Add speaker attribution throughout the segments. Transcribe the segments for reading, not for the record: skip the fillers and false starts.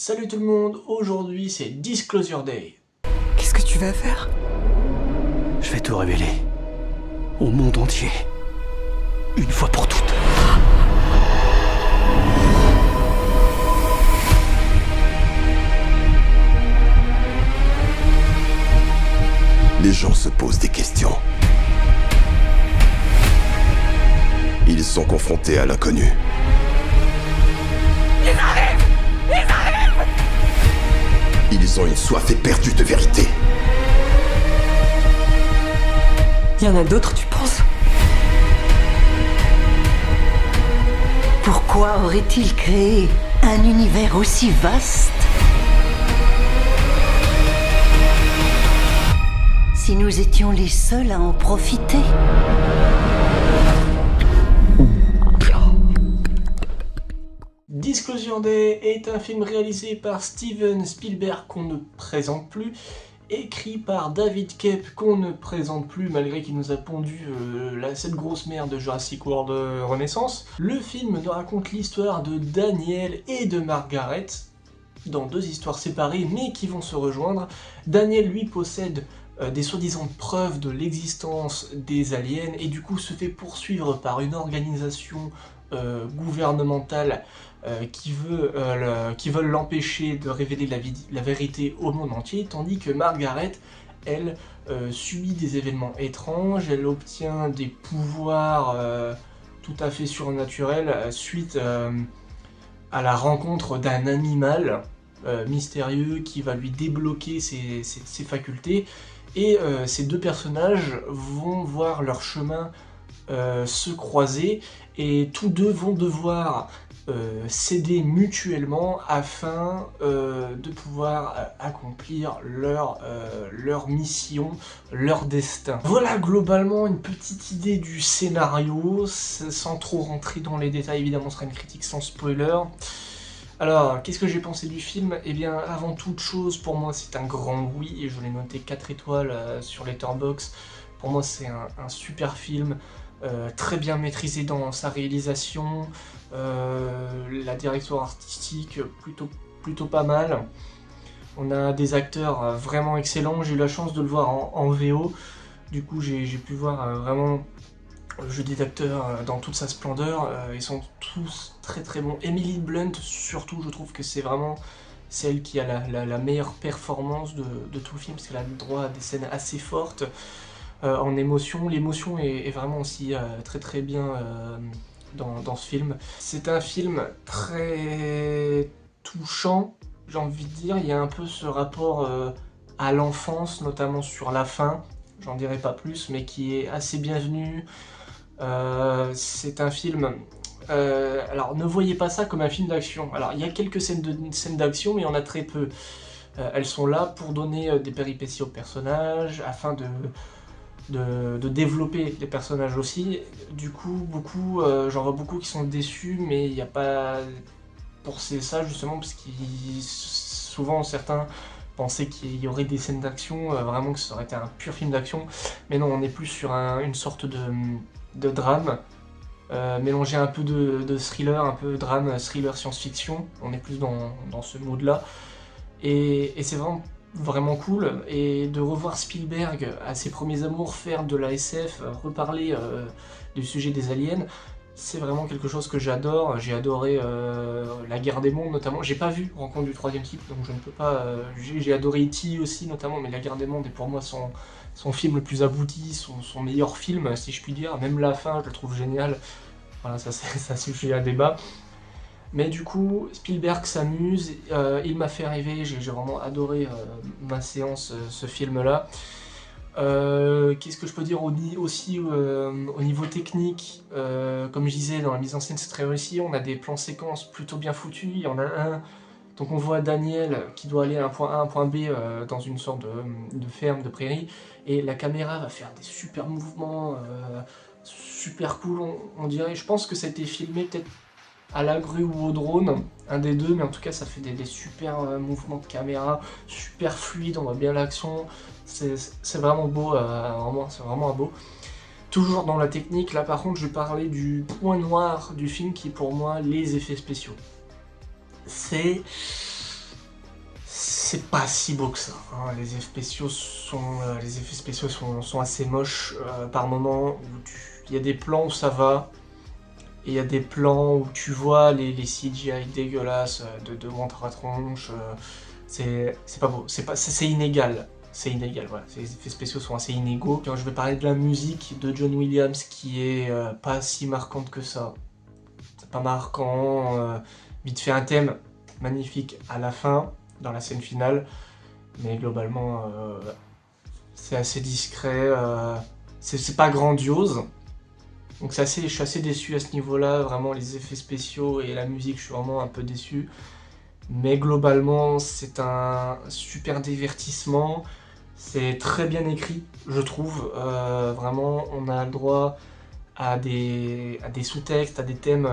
Speaker 1: Salut tout le monde, aujourd'hui c'est Disclosure Day.
Speaker 2: Qu'est-ce que tu vas faire?
Speaker 3: Je vais tout révéler. Au monde entier. Une fois pour toutes.
Speaker 4: Les gens se posent des questions. Ils sont confrontés à l'inconnu. Ils ont une soif éperdue de vérité.
Speaker 2: Il y en a d'autres, tu penses?
Speaker 5: Pourquoi aurait-il créé un univers aussi vaste si nous étions les seuls à en profiter?
Speaker 1: Disclosure Day est un film réalisé par Steven Spielberg qu'on ne présente plus, écrit par David Koepp qu'on ne présente plus malgré qu'il nous a pondu cette grosse merde de Jurassic World Renaissance. Le film nous raconte l'histoire de Daniel et de Margaret, dans deux histoires séparées mais qui vont se rejoindre. Daniel lui possède des soi-disant preuves de l'existence des aliens et du coup se fait poursuivre par une organisation gouvernementale qui veulent l'empêcher de révéler la vérité au monde entier, tandis que Margaret, elle, subit des événements étranges, elle obtient des pouvoirs tout à fait surnaturels suite à la rencontre d'un animal mystérieux qui va lui débloquer ses facultés, et ces deux personnages vont voir leur chemin se croiser, et tous deux vont devoir s'aider mutuellement afin de pouvoir accomplir leur mission, leur destin. Voilà globalement une petite idée du scénario, sans trop rentrer dans les détails, évidemment ce sera une critique sans spoiler. Alors, qu'est-ce que j'ai pensé du film? Eh bien, avant toute chose, pour moi c'est un grand oui, et je l'ai noté 4 étoiles sur Letterboxd. Pour moi c'est un super film, très bien maîtrisé dans sa réalisation, la direction artistique plutôt pas mal. On a des acteurs vraiment excellents, j'ai eu la chance de le voir en VO, du coup j'ai pu voir vraiment le jeu des acteurs dans toute sa splendeur, ils sont tous très bons. Emily Blunt surtout, je trouve que c'est vraiment celle qui a la meilleure performance de tout le film, parce qu'elle a le droit à des scènes assez fortes en émotion. L'émotion est vraiment aussi très bien dans ce film. C'est un film très touchant, j'ai envie de dire. Il y a un peu ce rapport à l'enfance, notamment sur la fin, j'en dirai pas plus, mais qui est assez bienvenu. C'est un film... alors ne voyez pas ça comme un film d'action. Alors il y a quelques scènes d'action, mais il y en a très peu. Elles sont là pour donner des péripéties aux personnages, afin de développer les personnages aussi. Du coup, j'en vois beaucoup qui sont déçus, mais il n'y a pas pour ça justement, parce que souvent certains pensaient qu'il y aurait des scènes d'action, vraiment que ça aurait été un pur film d'action, mais non, on est plus sur une sorte de drame, mélanger un peu de thriller, un peu drame, thriller, science-fiction. On est plus dans ce mood-là, et c'est vraiment cool. Et de revoir Spielberg à ses premiers amours faire de la SF, reparler du sujet des aliens, c'est vraiment quelque chose que j'adore. J'ai adoré La Guerre des Mondes notamment. J'ai pas vu Rencontre du troisième type, donc je ne peux pas... j'ai adoré E.T. aussi notamment, mais La Guerre des Mondes est pour moi son film le plus abouti, son meilleur film si je puis dire. Même la fin, je le trouve génial. Voilà, ça suffit à débat. Mais du coup, Spielberg s'amuse, il m'a fait rêver, j'ai vraiment adoré ma séance, ce film-là. Qu'est-ce que je peux dire aussi au niveau technique, comme je disais, dans la mise en scène c'est très réussi, on a des plans séquences plutôt bien foutus. Il y en a un, donc on voit Daniel qui doit aller à un point A, un point B dans une sorte de ferme, de prairie, et la caméra va faire des super mouvements, super cool, on dirait. Je pense que ça a été filmé peut-être à la grue ou au drone, un des deux, mais en tout cas ça fait des super mouvements de caméra, super fluide, on voit bien l'action, c'est vraiment beau, c'est vraiment un beau. Toujours dans la technique, là par contre je vais parler du point noir du film qui est pour moi les effets spéciaux. C'est c'est pas si beau que ça, hein. Les effets spéciaux sont assez moches par moments, où il y a des plans où ça va, et il y a des plans où tu vois les CGI dégueulasses de ventre à tronche, c'est pas beau, c'est inégal. C'est inégal, voilà, les effets spéciaux sont assez inégaux. Puis, je vais parler de la musique de John Williams qui est pas si marquante que ça. C'est pas marquant, vite fait un thème magnifique à la fin, dans la scène finale, mais globalement c'est assez discret, c'est pas grandiose. Donc je suis assez déçu à ce niveau-là, vraiment les effets spéciaux et la musique, je suis vraiment un peu déçu. Mais globalement, c'est un super divertissement, c'est très bien écrit, je trouve. Vraiment, on a le droit à des sous-textes, à des thèmes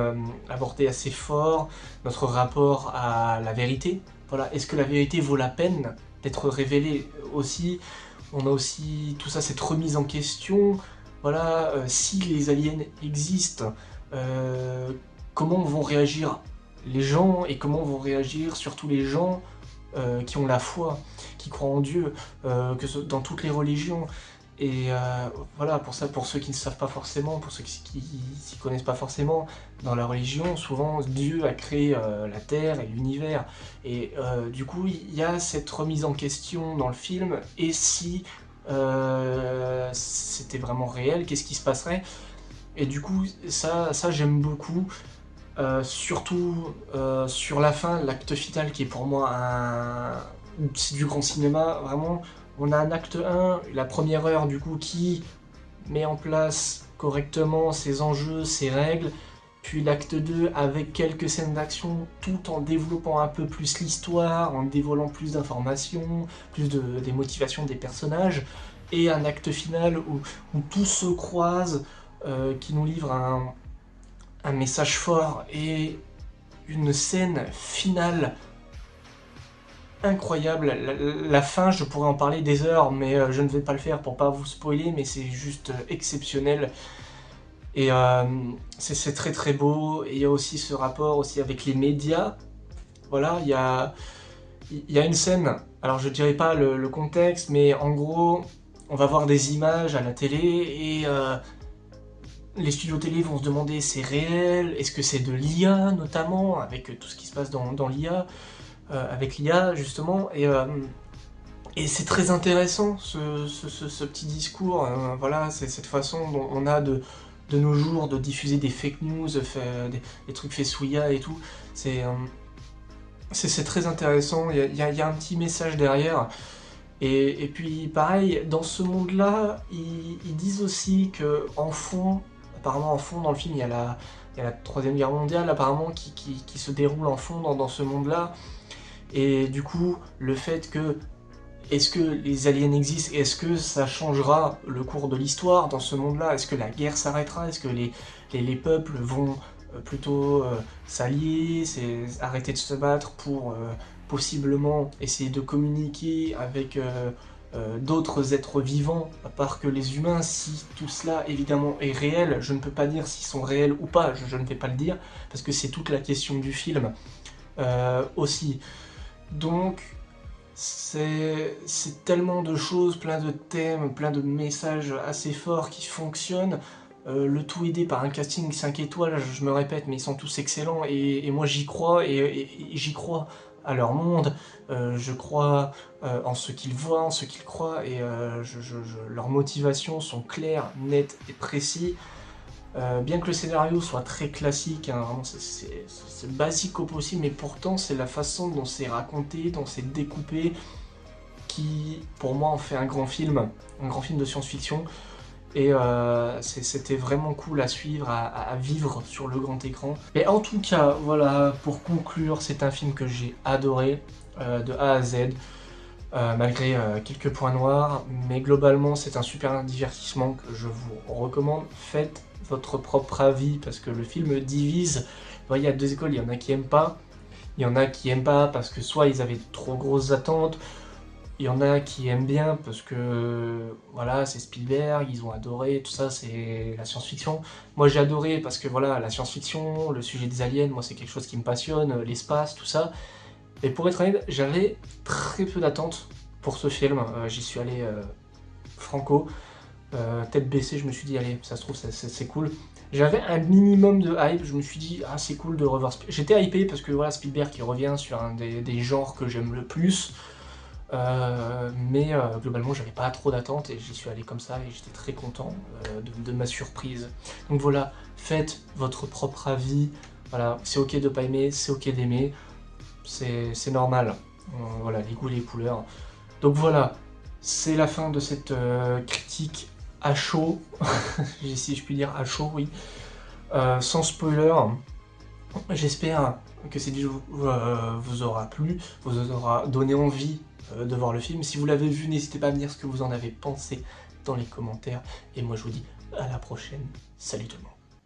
Speaker 1: abordés assez forts, notre rapport à la vérité. Voilà, est-ce que la vérité vaut la peine d'être révélée aussi? On a aussi tout ça, cette remise en question. Voilà, si les aliens existent, comment vont réagir les gens et comment vont réagir surtout les gens qui ont la foi, qui croient en Dieu, dans toutes les religions. Et voilà, pour ceux qui ne savent pas forcément, pour ceux qui s'y connaissent pas forcément, dans la religion, souvent Dieu a créé la Terre et l'univers. Et du coup, il y a cette remise en question dans le film, et si c'était vraiment réel, qu'est-ce qui se passerait? Et du coup, ça j'aime beaucoup. Surtout sur la fin, l'acte final qui est pour moi c'est du grand cinéma, vraiment. On a un acte 1, la première heure du coup qui met en place correctement ses enjeux, ses règles, puis l'acte 2 avec quelques scènes d'action tout en développant un peu plus l'histoire, en dévoilant plus d'informations, plus des motivations des personnages, et un acte final où tout se croise, qui nous livre un message fort et une scène finale incroyable. La fin, je pourrais en parler des heures, mais je ne vais pas le faire pour pas vous spoiler, mais c'est juste exceptionnel. Et c'est très très beau. Et il y a aussi ce rapport aussi avec les médias. Voilà, il y a une scène, alors je dirais pas le contexte, mais en gros, on va voir des images à la télé et les studios télé vont se demander c'est réel, est-ce que c'est de l'IA notamment, avec tout ce qui se passe dans l'IA, avec l'IA justement, et c'est très intéressant ce petit discours, voilà, c'est cette façon dont on a de nos jours de diffuser des fake news, des trucs faits sous IA et tout, c'est très intéressant, il y a un petit message derrière. Et puis pareil, dans ce monde-là, ils disent aussi que apparemment en fond dans le film, il y a la Troisième Guerre mondiale apparemment qui se déroule en fond dans ce monde-là. Et du coup, le fait que, est-ce que les aliens existent, est-ce que ça changera le cours de l'histoire dans ce monde-là? Est-ce que la guerre s'arrêtera? Est-ce que les peuples vont plutôt s'allier, arrêter de se battre pour possiblement essayer de communiquer avec d'autres êtres vivants, à part que les humains, si tout cela évidemment est réel, je ne peux pas dire s'ils sont réels ou pas, je ne vais pas le dire, parce que c'est toute la question du film aussi. Donc c'est tellement de choses, plein de thèmes, plein de messages assez forts qui fonctionnent, le tout aidé par un casting 5 étoiles, je me répète, mais ils sont tous excellents, et moi j'y crois, et j'y crois à leur monde, je crois en ce qu'ils voient, en ce qu'ils croient, et leurs motivations sont claires, nettes et précises. Bien que le scénario soit très classique, hein, vraiment c'est basique au possible, mais pourtant c'est la façon dont c'est raconté, dont c'est découpé, qui pour moi en fait un grand film de science-fiction, et c'était vraiment cool à suivre, à vivre sur le grand écran. Et en tout cas, voilà, pour conclure, c'est un film que j'ai adoré, de A à Z, malgré quelques points noirs, mais globalement c'est un super divertissement que je vous recommande. Faites votre propre avis, parce que le film divise. Il y a deux écoles, il y en a qui aiment pas, il y en a qui aiment pas parce que soit ils avaient trop grosses attentes, il y en a qui aiment bien parce que voilà, c'est Spielberg, ils ont adoré, tout ça, c'est la science-fiction. Moi j'ai adoré parce que voilà, la science-fiction, le sujet des aliens, moi c'est quelque chose qui me passionne, l'espace, tout ça. Et pour être honnête, j'avais très peu d'attentes pour ce film. J'y suis allé franco, tête baissée, je me suis dit allez, ça se trouve c'est cool. J'avais un minimum de hype, je me suis dit ah c'est cool de revoir Spielberg. J'étais hypé parce que voilà, Spielberg qui revient sur un des genres que j'aime le plus. Mais globalement j'avais pas trop d'attentes et j'y suis allé comme ça et j'étais très content de ma surprise. Donc voilà, faites votre propre avis, voilà, c'est ok de pas aimer, c'est ok d'aimer, c'est normal, voilà, les goûts, les couleurs. Donc voilà, c'est la fin de cette critique à chaud, si je puis dire à chaud, oui, sans spoiler. J'espère que cette vidéo vous aura plu, vous aura donné envie de voir le film. Si vous l'avez vu, n'hésitez pas à me dire ce que vous en avez pensé dans les commentaires. Et moi je vous dis à la prochaine. Salut tout le monde.